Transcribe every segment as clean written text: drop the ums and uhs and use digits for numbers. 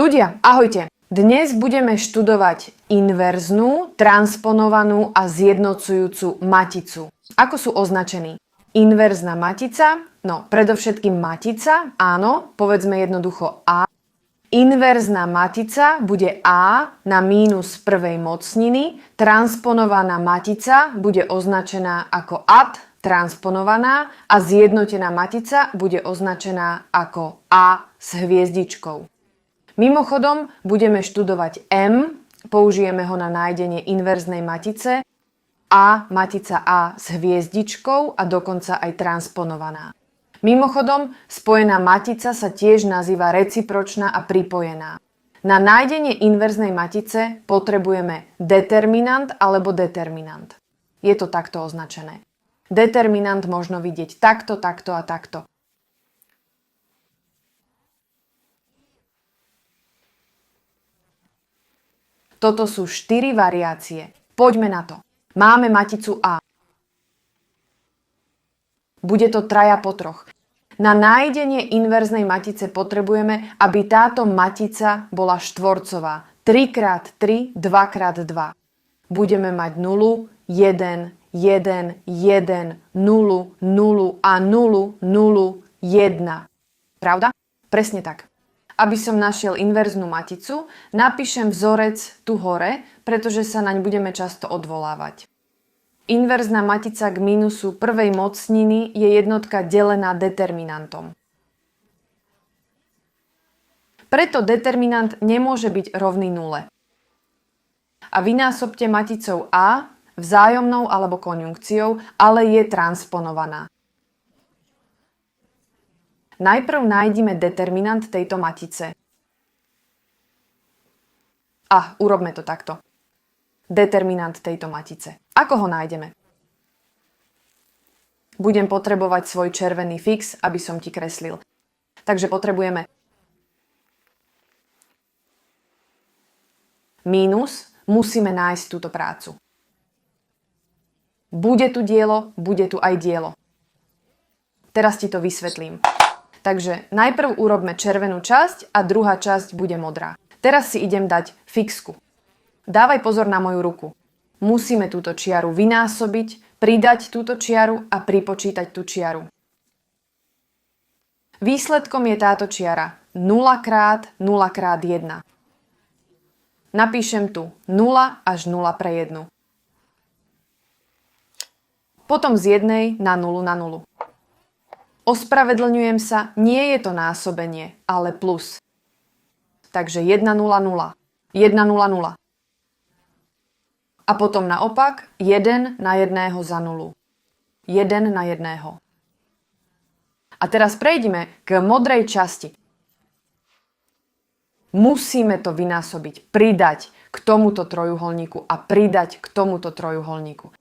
Ľudia, ahojte! Dnes budeme študovať inverznú, transponovanú a zjednocujúcu maticu. Ako sú označení? Inverzná matica, no predovšetkým matica, áno, povedzme jednoducho A. Inverzná matica bude A na mínus prvej mocniny, transponovaná matica bude označená ako AD, transponovaná, a zjednotená matica bude označená ako A s hviezdičkou. Mimochodom, budeme študovať M, použijeme ho na nájdenie inverznej matice, A, matica A s hviezdičkou a dokonca aj transponovaná. Mimochodom, spojená matica sa tiež nazýva recipročná a pripojená. Na nájdenie inverznej matice potrebujeme determinant alebo determinant. Je to takto označené. Determinant možno vidieť takto, takto a takto. Toto sú 4 variácie. Poďme na to. Máme maticu A. Bude to traja po troch. Na nájdenie inverznej matice potrebujeme, aby táto matica bola štvorcová. 3x3, 2x2. Budeme mať 0, 1, 1, 1, 0, 0 a 0, 0, 1. Pravda? Presne tak. Aby som našiel inverznú maticu, napíšem vzorec tu hore, pretože sa naň budeme často odvolávať. Inverzná matica k mínusu prvej mocniny je jednotka delená determinantom. Preto determinant nemôže byť rovný nule. A vynásobte maticou A vzájomnou alebo konjunkciou, ale je transponovaná. Najprv nájdime determinant tejto matice. Urobme to takto. Determinant tejto matice. Ako ho nájdeme? Budem potrebovať svoj červený fix, aby som ti kreslil. Takže potrebujeme mínus, musíme nájsť túto prácu. Bude tu dielo, bude tu aj dielo. Teraz ti to vysvetlím. Takže najprv urobme červenú časť a druhá časť bude modrá. Teraz si idem dať fixku. Dávaj pozor na moju ruku. Musíme túto čiaru vynásobiť, pridať túto čiaru a pripočítať tú čiaru. Výsledkom je táto čiara 0 x 0 x 1. Napíšem tu 0 až 0 pre 1. Potom z 1 na 0 na 0. Ospravedlňujem sa, nie je to násobenie, ale plus. Takže 1, 0, 0. 1, 0, 0. A potom naopak 1 na 1 za 0. 1 na 1. A teraz prejdime k modrej časti. Musíme to vynásobiť, pridať k tomuto trojuholníku a pridať k tomuto trojuholníku.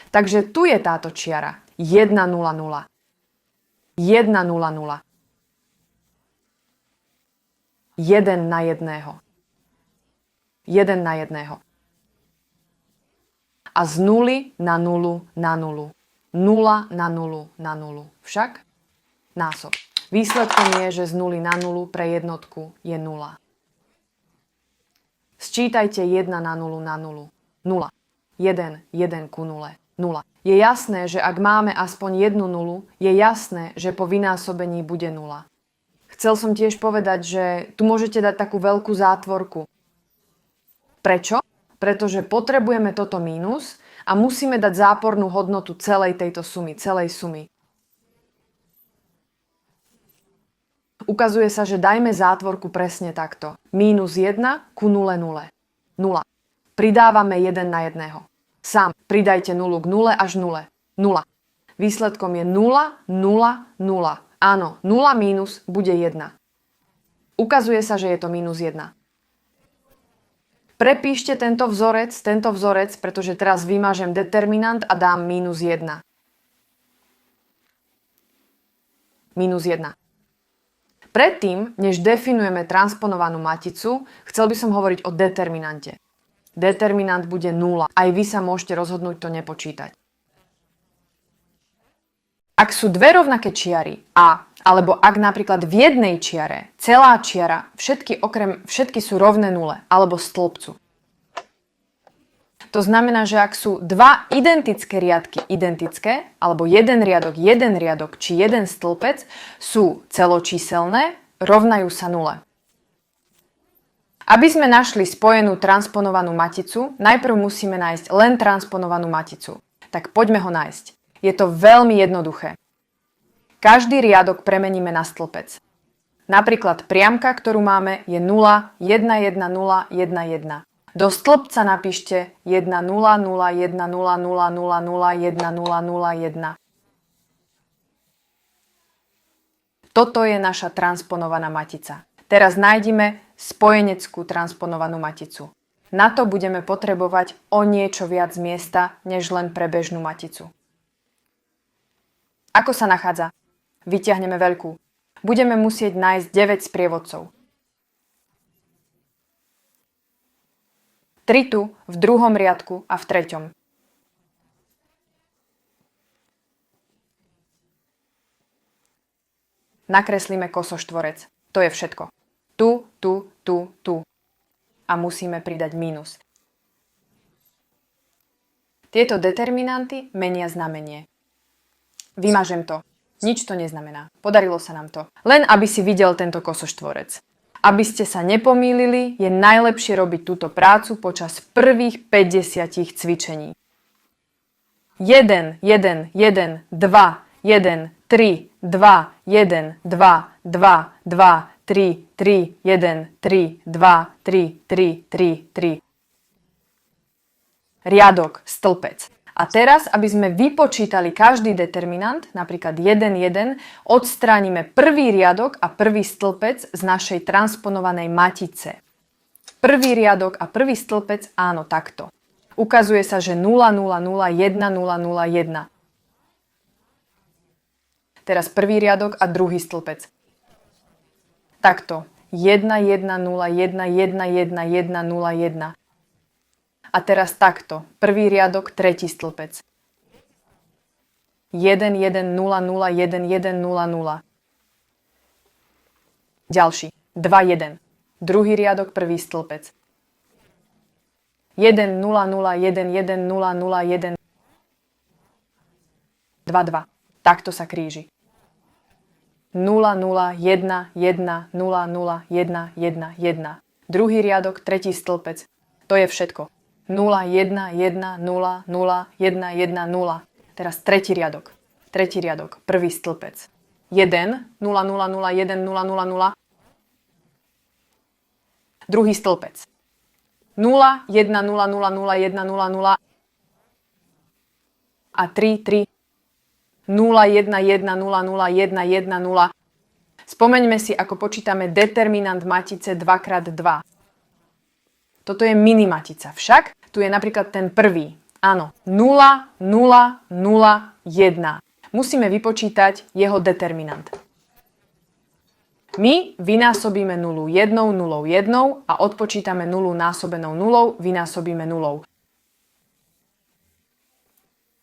Takže tu je táto čiara. 1, 0, 0. 1, 0, 0. 1 na 1. 1 na 1. A z 0 na 0 na 0. 0 na 0 na 0. Však násob. Výsledkom je, že z 0 na 0 pre jednotku je 0. Sčítajte 1 na 0 na 0. 0. 1, 1 ku 0. 0. Je jasné, že ak máme aspoň jednu nulu, je jasné, že po vynásobení bude 0. Chcel som tiež povedať, že tu môžete dať takú veľkú zátvorku. Prečo? Pretože potrebujeme toto mínus a musíme dať zápornú hodnotu celej tejto sumy, celej sumy. Ukazuje sa, že dajme zátvorku presne takto. Minus 1 ku 0, 0. 0. Pridávame 1 na 1. Sám pridajte 0 k 0 až 0. 0. Výsledkom je 0, 0, 0. Áno, 0 mínus bude 1. Ukazuje sa, že je to minus 1. Prepíšte tento vzorec, pretože teraz vymažem determinant a dám minus 1. Minus 1. Predtým, než definujeme transponovanú maticu, chcel by som hovoriť o determinante. Determinant bude 0. Aj vy sa môžete rozhodnúť to nepočítať. Ak sú dve rovnaké čiary a, alebo ak napríklad v jednej čiare celá čiara, všetky sú rovné nule alebo stĺpcu. To znamená, že ak sú dva identické riadky identické, alebo jeden riadok, či jeden stĺpec sú celočíselné, rovnajú sa nule. Aby sme našli spojenú transponovanú maticu, najprv musíme nájsť len transponovanú maticu. Tak poďme ho nájsť. Je to veľmi jednoduché. Každý riadok premeníme na stĺpec. Napríklad priamka, ktorú máme, je 0, 1, 1, 0, 1, 1. Do stĺpca napíšte 1, 0, 0, 1, 0, 0, 0, 0, 1, 0, 0, 1. Toto je naša transponovaná matica. Teraz nájdime spojeneckú transponovanú maticu. Na to budeme potrebovať o niečo viac miesta, než len pre bežnú maticu. Ako sa nachádza? Vyťahneme veľkú. Budeme musieť nájsť 9 sprievodcov. 3 tu, v druhom riadku a v treťom. Nakreslíme kosoštvorec. To je všetko. Tu, tu, tu, tu. A musíme pridať mínus. Tieto determinanty menia znamenie. Vymažem to. Nič to neznamená. Podarilo sa nám to. Len aby si videl tento kosoštvorec. Aby ste sa nepomýlili, je najlepšie robiť túto prácu počas prvých 50 cvičení. 1, 1, 1, 2, 1, 3, 2, 1, 2, 2, 3, 3, 1, 3, 2, 3, 3, 3, 3. Riadok, stĺpec. A teraz, aby sme vypočítali každý determinant, napríklad 1, 1, odstránime prvý riadok a prvý stĺpec z našej transponovanej matice. Prvý riadok a prvý stĺpec, áno, takto. Ukazuje sa, že 0, 0, 0, 1, 0, 0, 1. Teraz prvý riadok a druhý stĺpec. Takto. 1, 1, 0, 1, 1, 1, 1, 0, 1. A teraz takto. Prvý riadok, tretí stĺpec. 1, 1, 0, 0, 1, 1, 0, 0. Ďalší. 2, 1. Druhý riadok, prvý stĺpec. 1, 0, 0, 1, 1, 0, 0, 1. 2, 2. Takto sa kríži. 0, 0, 1, 1, 0, 0, 1, 1, 1. Druhý riadok, tretí stĺpec. To je všetko. 0, 1, 1, 0, 0, 1, 1, 0. Teraz tretí riadok. Tretí riadok. Prvý stĺpec. 1, 0, 0, 0, 1, 0, 0, 0. Druhý stĺpec. 0, 1, 0, 0, 0, 1, 0, 0. A 3, 3. 0, 1, 1, 0, 0, 1, 1, 0. Spomeňme si, ako počítame determinant matice 2x2. Toto je minimatica. Však tu je napríklad ten prvý. Áno, 0, 0, 0, 1. Musíme vypočítať jeho determinant. My vynásobíme nulu jednou, nulou jednou a odpočítame nulu násobenou nulou, vynásobíme nulou.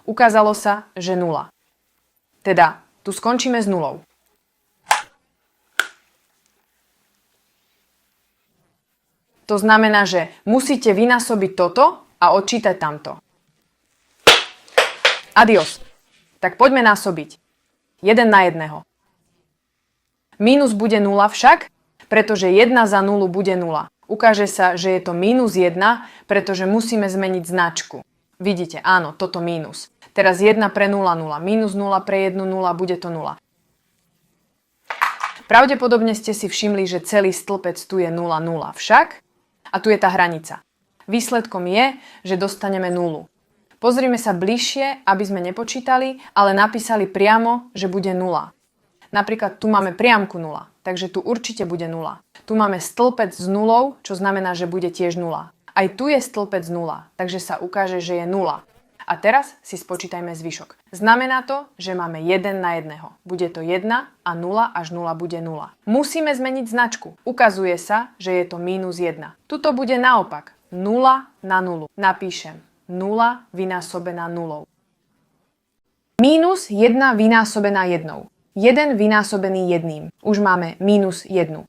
Ukázalo sa, že 0. Teda, tu skončíme s nulou. To znamená, že musíte vynásobiť toto a odčítať tamto. Adios. Tak poďme násobiť. 1 na 1. Mínus bude 0 však, pretože 1 za 0 bude 0. Ukáže sa, že je to mínus 1, pretože musíme zmeniť značku. Vidíte, áno, toto mínus. Teraz 1 pre 0, 0. Mínus 0 pre 1, 0, bude to 0. Pravdepodobne ste si všimli, že celý stĺpec tu je 0, 0 však. A tu je tá hranica. Výsledkom je, že dostaneme nulu. Pozrime sa bližšie, aby sme nepočítali, ale napísali priamo, že bude 0. Napríklad tu máme priamku 0, takže tu určite bude 0. Tu máme stĺpec s nulou, čo znamená, že bude tiež 0. Aj tu je stĺpec 0, takže sa ukáže, že je 0. A teraz si spočítajme zvyšok. Znamená to, že máme 1 na 1. Bude to 1 a 0 až 0 bude 0. Musíme zmeniť značku. Ukazuje sa, že je to mínus 1. Tuto bude naopak. 0 na 0. Napíšem 0 vynásobená 0. Mínus 1 vynásobená 1. 1 vynásobený 1. Už máme minus 1.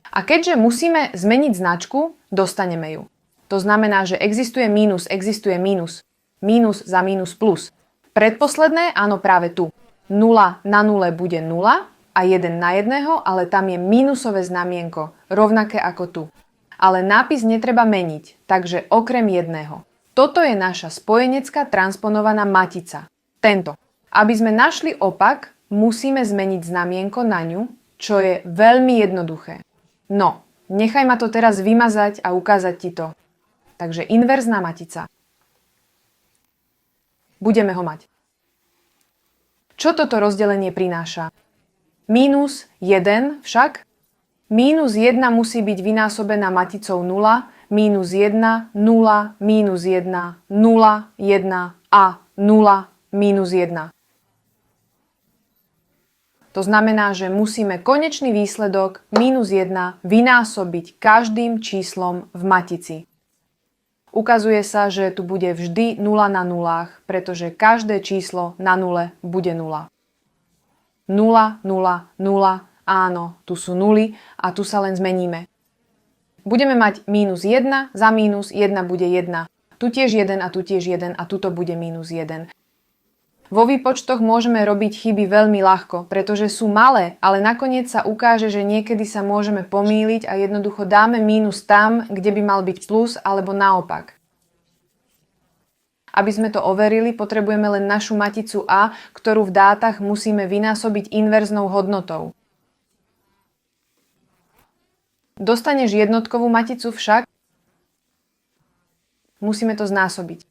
A keďže musíme zmeniť značku, dostaneme ju. To znamená, že existuje mínus. Mínus za mínus plus. Predposledné, áno, práve tu. 0 na 0 bude 0 a 1 na 1, ale tam je mínusové znamienko, rovnaké ako tu. Ale nápis netreba meniť, takže okrem jedného. Toto je naša spojenecká transponovaná matica. Tento. Aby sme našli opak, musíme zmeniť znamienko na ňu, čo je veľmi jednoduché. No, nechaj ma to teraz vymazať a ukázať ti to. Takže inverzná matica. Budeme ho mať. Čo toto rozdelenie prináša? Minus 1 však. Minus 1 musí byť vynásobená maticou 0, minus 1, 0, minus 1, 0, 1 a 0, minus 1. To znamená, že musíme konečný výsledok minus 1 vynásobiť každým číslom v matici. Ukazuje sa, že tu bude vždy 0 na nulách, pretože každé číslo na nule bude 0. 0, 0, 0, áno, tu sú nuly a tu sa len zmeníme. Budeme mať minus 1, za minus 1 bude 1. Tu tiež 1 a tu tiež 1 a tuto bude minus 1. Vo výpočtoch môžeme robiť chyby veľmi ľahko, pretože sú malé, ale nakoniec sa ukáže, že niekedy sa môžeme pomýliť a jednoducho dáme mínus tam, kde by mal byť plus, alebo naopak. Aby sme to overili, potrebujeme len našu maticu A, ktorú v dátach musíme vynásobiť inverznou hodnotou. Dostaneš jednotkovú maticu však, musíme to znásobiť.